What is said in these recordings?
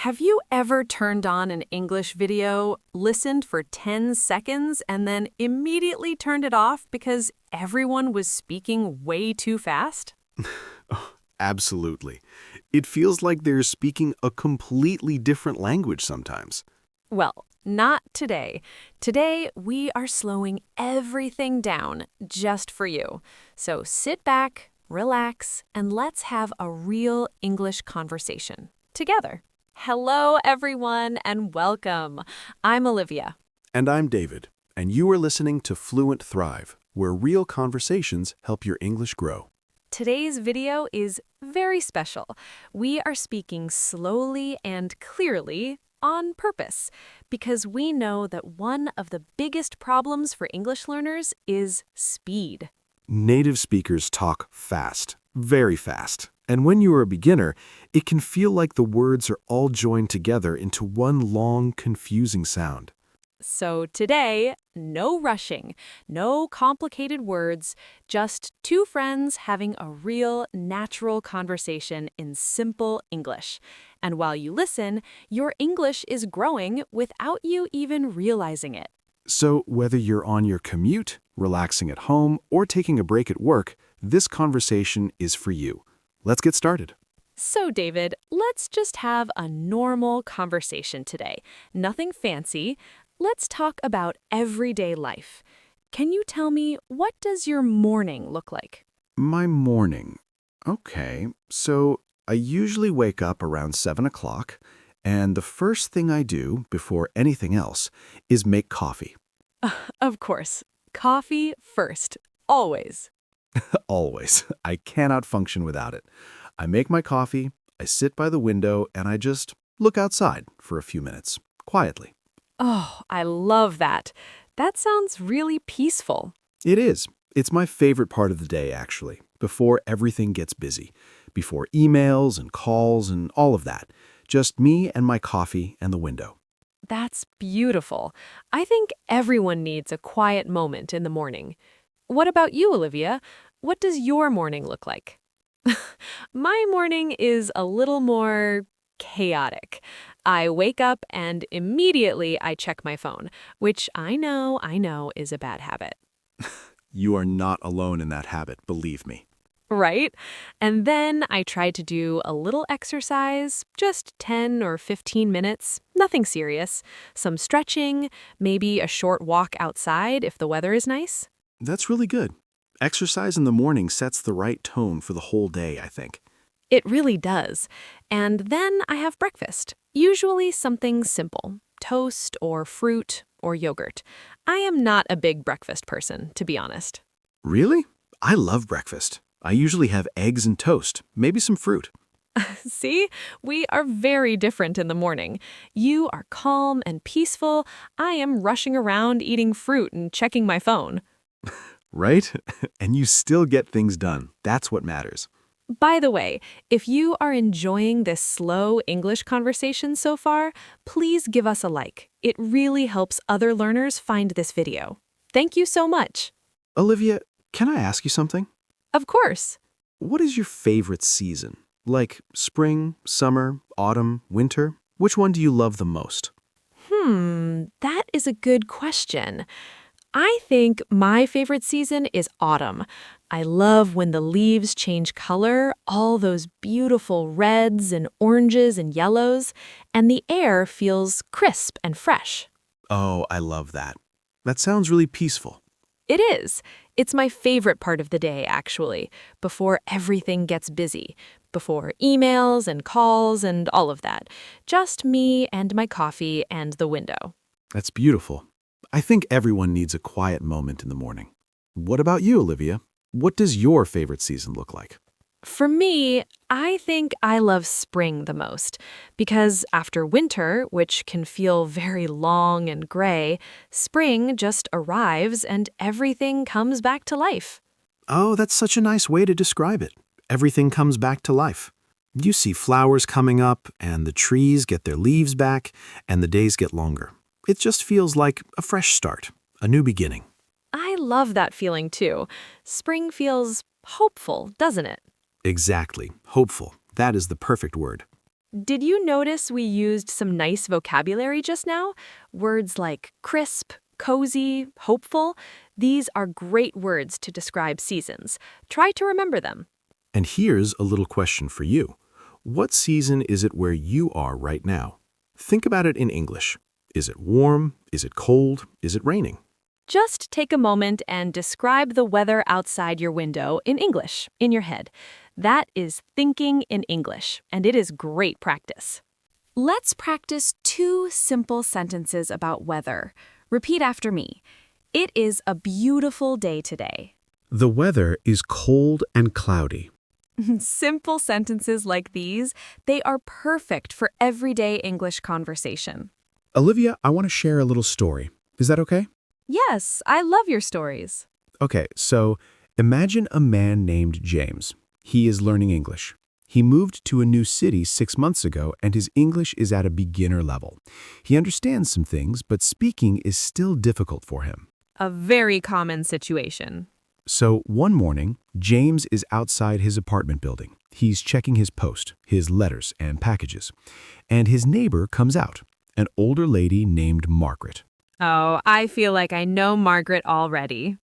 Have you ever turned on an English video, listened for 10 seconds, and then immediately turned it off because everyone was speaking way too fast? Oh, absolutely. It feels like they're speaking a completely different language sometimes. Well, not today. Today, we are slowing everything down just for you. So sit back, relax, and let's have a real English conversation together. Hello, everyone, and welcome. I'm Olivia. And I'm David, and you are listening to Fluent Thrive, where real conversations help your English grow. Today's video is very special. We are speaking slowly and clearly on purpose because we know that one of the biggest problems for English learners is speed. Native speakers talk fast, very fast. And when you are a beginner, it can feel like the words are all joined together into one long, confusing sound. So today, no rushing, no complicated words, just two friends having a real, natural conversation in simple English. And while you listen, your English is growing without you even realizing it. So whether you're on your commute, relaxing at home, or taking a break at work, this conversation is for you. Let's get started. So, David, let's just have a normal conversation today. Nothing fancy. Let's talk about everyday life. Can you tell me, what does your morning look like? My morning. Okay, so I usually wake up around 7 o'clock, and the first thing I do before anything else is make coffee. Of course. Coffee first. Always. Always. I cannot function without it. I make my coffee, I sit by the window, and I just look outside for a few minutes, quietly. Oh, I love that. That sounds really peaceful. It is. It's my favorite part of the day, actually, before everything gets busy, before emails and calls and all of that. Just me and my coffee and the window. That's beautiful. I think everyone needs a quiet moment in the morning. What about you, Olivia? What does your morning look like? My morning is a little more chaotic. I wake up and immediately I check my phone, which I know is a bad habit. You are not alone in that habit, believe me. Right? And then I try to do a little exercise, just 10 or 15 minutes, nothing serious. Some stretching, maybe a short walk outside if the weather is nice. That's really good. Exercise in the morning sets the right tone for the whole day, I think. It really does. And then I have breakfast, usually something simple, toast or fruit or yogurt. I am not a big breakfast person, to be honest. Really? I love breakfast. I usually have eggs and toast, maybe some fruit. See, we are very different in the morning. You are calm and peaceful. I am rushing around eating fruit and checking my phone. Right? And you still get things done. That's what matters. By the way, if you are enjoying this slow English conversation so far, please give us a like. It really helps other learners find this video. Thank you so much. Olivia, can I ask you something? Of course. What is your favorite season? Like spring, summer, autumn, winter? Which one do you love the most? That is a good question. I think my favorite season is autumn. I love when the leaves change color, all those beautiful reds and oranges and yellows, and the air feels crisp and fresh. Oh, I love that. That sounds really peaceful. It is. It's my favorite part of the day, actually, before everything gets busy, before emails and calls and all of that. Just me and my coffee and the window. That's beautiful. I think everyone needs a quiet moment in the morning. What about you, Olivia? What does your favorite season look like? For me, I think I love spring the most because after winter, which can feel very long and gray, spring just arrives and everything comes back to life. Oh, that's such a nice way to describe it. Everything comes back to life. You see flowers coming up, and the trees get their leaves back, and the days get longer. It just feels like a fresh start, a new beginning. I love that feeling too. Spring feels hopeful, doesn't it? Exactly. Hopeful. That is the perfect word. Did you notice we used some nice vocabulary just now? Words like crisp, cozy, hopeful. These are great words to describe seasons. Try to remember them. And here's a little question for you. What season is it where you are right now? Think about it in English. Is it warm? Is it cold? Is it raining? Just take a moment and describe the weather outside your window in English, in your head. That is thinking in English, and it is great practice. Let's practice 2 simple sentences about weather. Repeat after me. It is a beautiful day today. The weather is cold and cloudy. Simple sentences like these, they are perfect for everyday English conversation. Olivia, I want to share a little story. Is that okay? Yes, I love your stories. Okay, so imagine a man named James. He is learning English. He moved to a new city 6 months ago, and his English is at a beginner level. He understands some things, but speaking is still difficult for him. A very common situation. So one morning, James is outside his apartment building. He's checking his post, his letters and packages. And his neighbor comes out, an older lady named Margaret. Oh, I feel like I know Margaret already.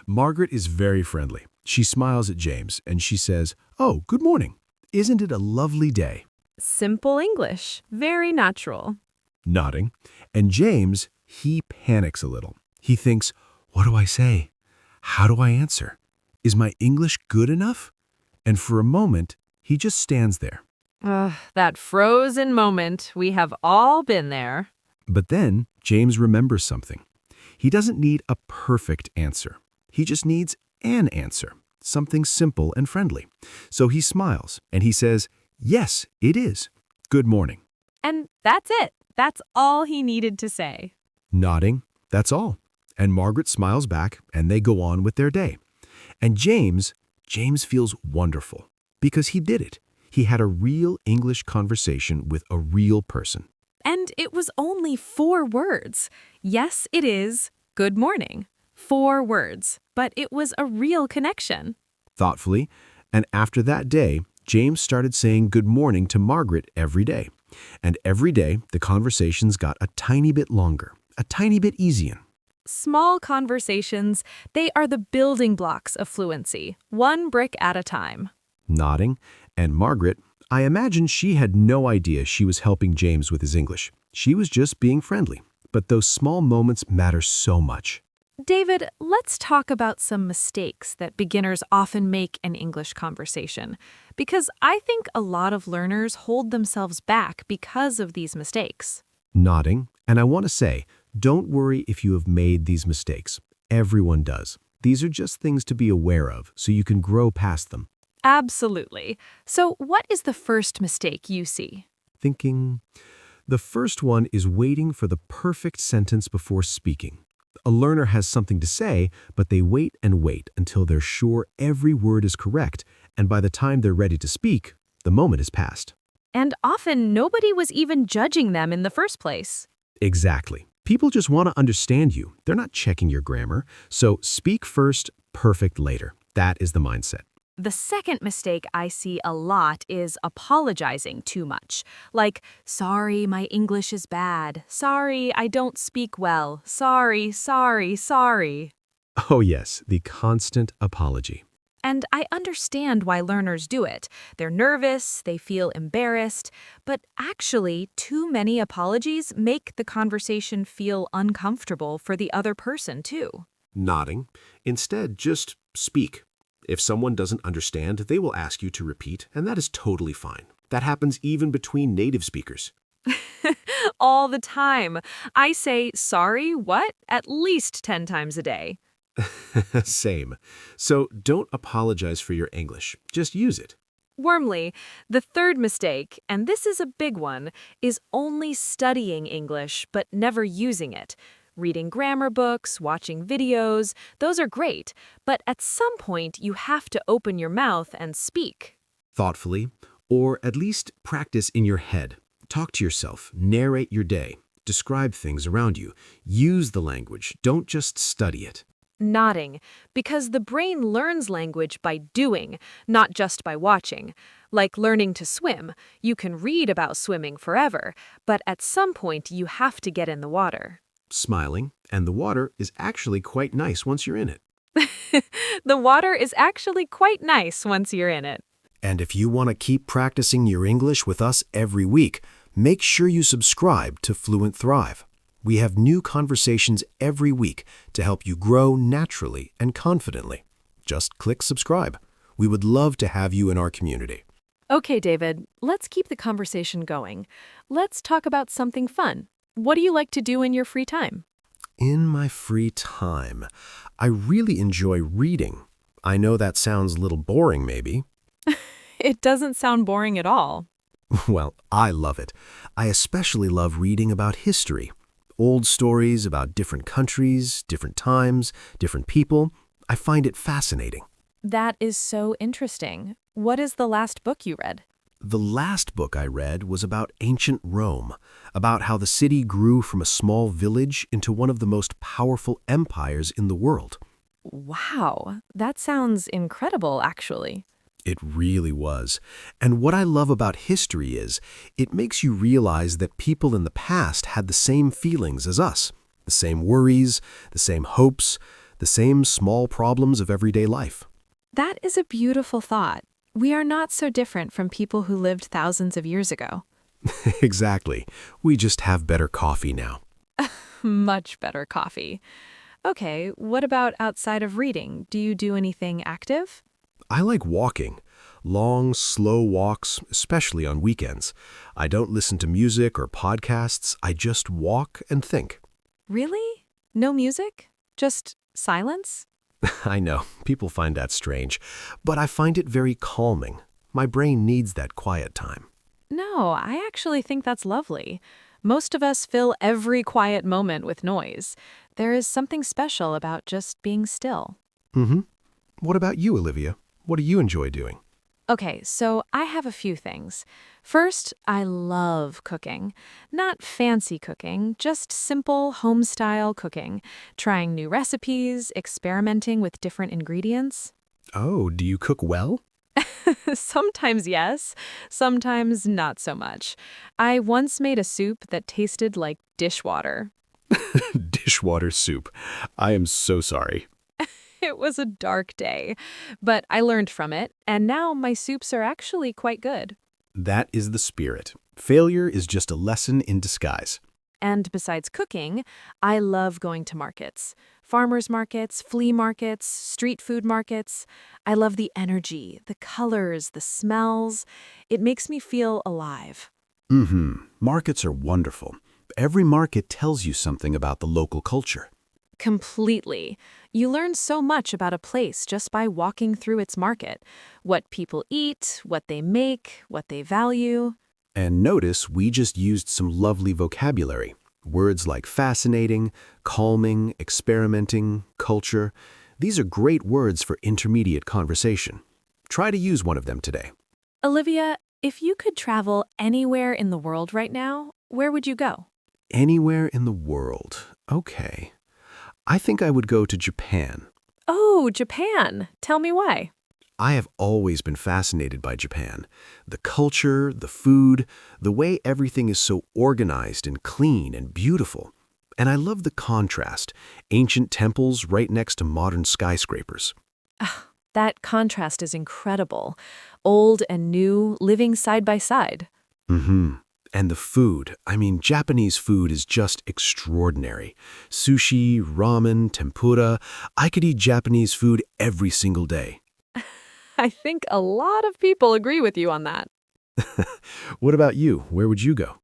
Margaret is very friendly. She smiles at James and she says, "Oh, good morning. Isn't it a lovely day?" Simple English, very natural. Nodding. And James, he panics a little. He thinks, what do I say? How do I answer? Is my English good enough? And for a moment, he just stands there. That frozen moment, we have all been there. But then James remembers something. He doesn't need a perfect answer. He just needs an answer, something simple and friendly. So he smiles and he says, "Yes, it is. Good morning." And that's it. That's all he needed to say. Nodding, that's all. And Margaret smiles back and they go on with their day. And James feels wonderful because he did it. He had a real English conversation with a real person. And it was only 4 words. Yes, it is. Good morning. 4 words. But it was a real connection. Thoughtfully, and after that day, James started saying good morning to Margaret every day. And every day, the conversations got a tiny bit longer, a tiny bit easier. Small conversations, they are the building blocks of fluency, one brick at a time. Nodding, and Margaret, I imagine she had no idea she was helping James with his English. She was just being friendly. But those small moments matter so much. David, let's talk about some mistakes that beginners often make in English conversation, because I think a lot of learners hold themselves back because of these mistakes. Nodding, and I want to say, don't worry if you have made these mistakes. Everyone does. These are just things to be aware of so you can grow past them. Absolutely. So what is the first mistake you see? Thinking. The first one is waiting for the perfect sentence before speaking. A learner has something to say, but they wait and wait until they're sure every word is correct, and by the time they're ready to speak, the moment has passed. And often nobody was even judging them in the first place. Exactly. People just want to understand you. They're not checking your grammar. So speak first, perfect later. That is the mindset. The second mistake I see a lot is apologizing too much. Like, sorry, my English is bad. Sorry, I don't speak well. Sorry, sorry, sorry. Oh yes, the constant apology. And I understand why learners do it. They're nervous, they feel embarrassed, but actually, too many apologies make the conversation feel uncomfortable for the other person too. Nodding. Instead, just speak. If someone doesn't understand, they will ask you to repeat, and that is totally fine. That happens even between native speakers. All the time. I say, sorry, what? At least 10 times a day. Same. So don't apologize for your English. Just use it. Warmly, the third mistake, and this is a big one, is only studying English but never using it. Reading grammar books, watching videos, those are great, but at some point you have to open your mouth and speak. Thoughtfully, or at least practice in your head. Talk to yourself, narrate your day, describe things around you. Use the language, don't just study it. Nodding, because the brain learns language by doing, not just by watching. Like learning to swim. You can read about swimming forever, but at some point you have to get in the water. Smiling, and the water is actually quite nice once you're in it. The water is actually quite nice once you're in it. And if you want to keep practicing your English with us every week, make sure you subscribe to Fluent Thrive. We have new conversations every week to help you grow naturally and confidently. Just click subscribe. We would love to have you in our community. Okay, David, let's keep the conversation going. Let's talk about something fun. What do you like to do in your free time? In my free time, I really enjoy reading. I know that sounds a little boring, maybe. It doesn't sound boring at all. Well, I love it. I especially love reading about history. Old stories about different countries, different times, different people. I find it fascinating. That is so interesting. What is the last book you read? The last book I read was about ancient Rome, about how the city grew from a small village into one of the most powerful empires in the world. Wow, that sounds incredible, actually. It really was. And what I love about history is it makes you realize that people in the past had the same feelings as us, the same worries, the same hopes, the same small problems of everyday life. That is a beautiful thought. We are not so different from people who lived thousands of years ago. Exactly. We just have better coffee now. Much better coffee. Okay, what about outside of reading? Do you do anything active? I like walking. Long, slow walks, especially on weekends. I don't listen to music or podcasts. I just walk and think. Really? No music? Just silence? I know, people find that strange, but I find it very calming. My brain needs that quiet time. No, I actually think that's lovely. Most of us fill every quiet moment with noise. There is something special about just being still. Mm-hmm. What about you, Olivia? What do you enjoy doing? Okay, so I have a few things. First, I love cooking. Not fancy cooking, just simple home-style cooking. Trying new recipes, experimenting with different ingredients. Oh, do you cook well? Sometimes yes, sometimes not so much. I once made a soup that tasted like dishwater. Dishwater soup. I am so sorry. It was a dark day, but I learned from it, and now my soups are actually quite good. That is the spirit. Failure is just a lesson in disguise. And besides cooking, I love going to markets. Farmers markets, flea markets, street food markets. I love the energy, the colors, the smells. It makes me feel alive. Mm-hmm. Markets are wonderful. Every market tells you something about the local culture. Completely. You learn so much about a place just by walking through its market. What people eat, what they make, what they value. And notice we just used some lovely vocabulary. Words like fascinating, calming, experimenting, culture. These are great words for intermediate conversation. Try to use one of them today. Olivia, if you could travel anywhere in the world right now, where would you go? Anywhere in the world. Okay. I think I would go to Japan. Oh, Japan. Tell me why. I have always been fascinated by Japan. The culture, the food, the way everything is so organized and clean and beautiful. And I love the contrast, ancient temples right next to modern skyscrapers. That contrast is incredible. Old and new, living side by side. Mm-hmm. And the food, Japanese food is just extraordinary. Sushi, ramen, tempura. I could eat Japanese food every single day. I think a lot of people agree with you on that. What about you? Where would you go?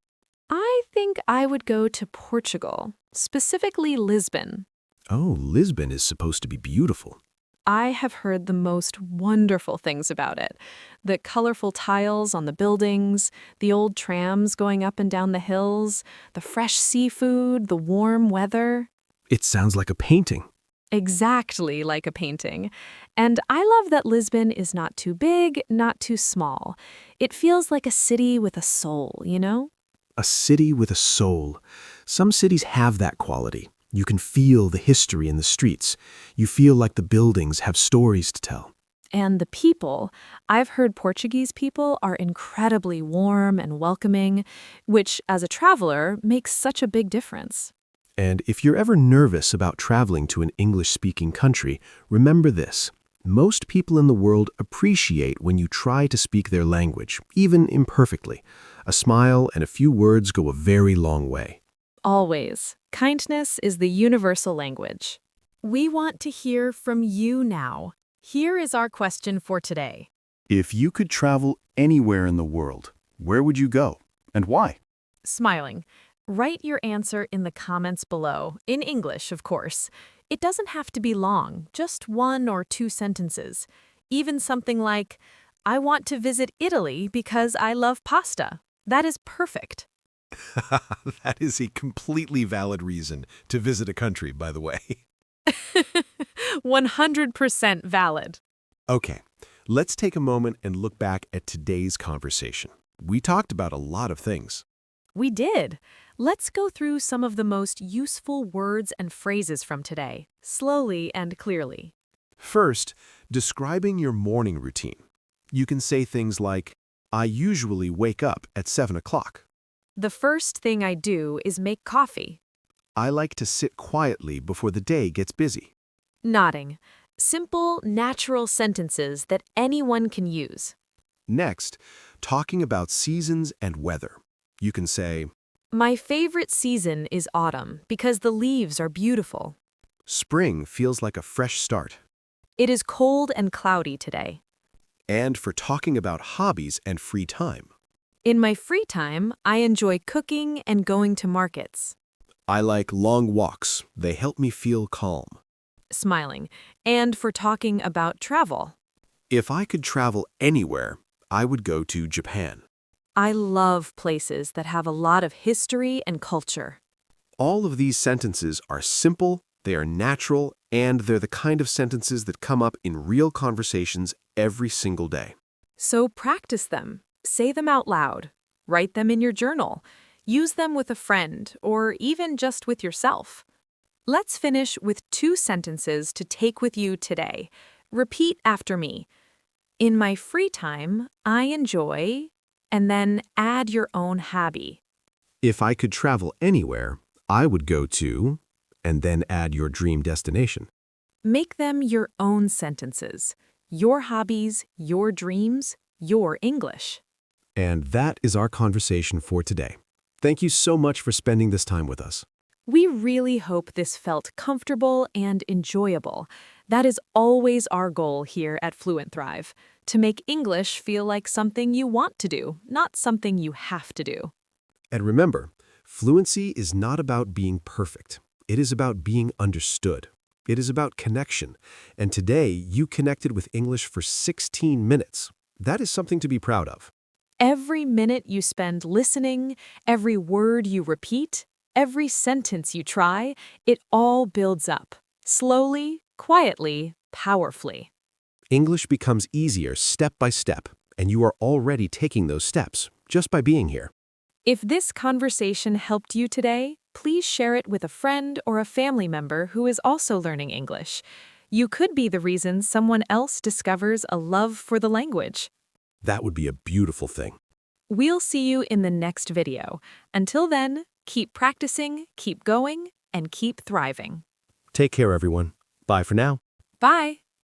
I think I would go to Portugal, specifically Lisbon. Oh, Lisbon is supposed to be beautiful. I have heard the most wonderful things about it. The colorful tiles on the buildings, the old trams going up and down the hills, the fresh seafood, the warm weather. It sounds like a painting. Exactly like a painting. And I love that Lisbon is not too big, not too small. It feels like a city with a soul, you know? A city with a soul. Some cities have that quality. You can feel the history in the streets. You feel like the buildings have stories to tell. And the people, I've heard Portuguese people are incredibly warm and welcoming, which, as a traveler, makes such a big difference. And if you're ever nervous about traveling to an English-speaking country, remember this. Most people in the world appreciate when you try to speak their language, even imperfectly. A smile and a few words go a very long way. Always. Kindness is the universal language. We want to hear from you now. Here is our question for today. If you could travel anywhere in the world, where would you go? And why? Smiling. Write your answer in the comments below, in English, of course. It doesn't have to be long, just 1 or 2 sentences. Even something like, I want to visit Italy because I love pasta. That is perfect. That is a completely valid reason to visit a country, by the way. 100% valid. Okay, let's take a moment and look back at today's conversation. We talked about a lot of things. We did. Let's go through some of the most useful words and phrases from today, slowly and clearly. First, describing your morning routine. You can say things like, I usually wake up at 7 o'clock. The first thing I do is make coffee. I like to sit quietly before the day gets busy. Nodding. Simple, natural sentences that anyone can use. Next, talking about seasons and weather. You can say, My favorite season is autumn because the leaves are beautiful. spring feels like a fresh start. It is cold and cloudy today. And for talking about hobbies and free time. In my free time, I enjoy cooking and going to markets. I like long walks. They help me feel calm. Smiling. And for talking about travel. If I could travel anywhere, I would go to Japan. I love places that have a lot of history and culture. All of these sentences are simple, they are natural, and they're the kind of sentences that come up in real conversations every single day. So practice them. Say them out loud. Write them in your journal. Use them with a friend or even just with yourself. Let's finish with 2 sentences to take with you today. Repeat after me. In my free time, I enjoy, and then add your own hobby. If I could travel anywhere, I would go to, and then add your dream destination. Make them your own sentences. Your hobbies, your dreams, your English. And that is our conversation for today. Thank you so much for spending this time with us. We really hope this felt comfortable and enjoyable. That is always our goal here at Fluent Thrive, to make English feel like something you want to do, not something you have to do. And remember, fluency is not about being perfect. It is about being understood. It is about connection. And today, you connected with English for 16 minutes. That is something to be proud of. Every minute you spend listening, every word you repeat, every sentence you try, it all builds up. Slowly, quietly, powerfully. English becomes easier step by step, and you are already taking those steps just by being here. If this conversation helped you today, please share it with a friend or a family member who is also learning English. You could be the reason someone else discovers a love for the language. That would be a beautiful thing. We'll see you in the next video. Until then, keep practicing, keep going, and keep thriving. Take care, everyone. Bye for now. Bye!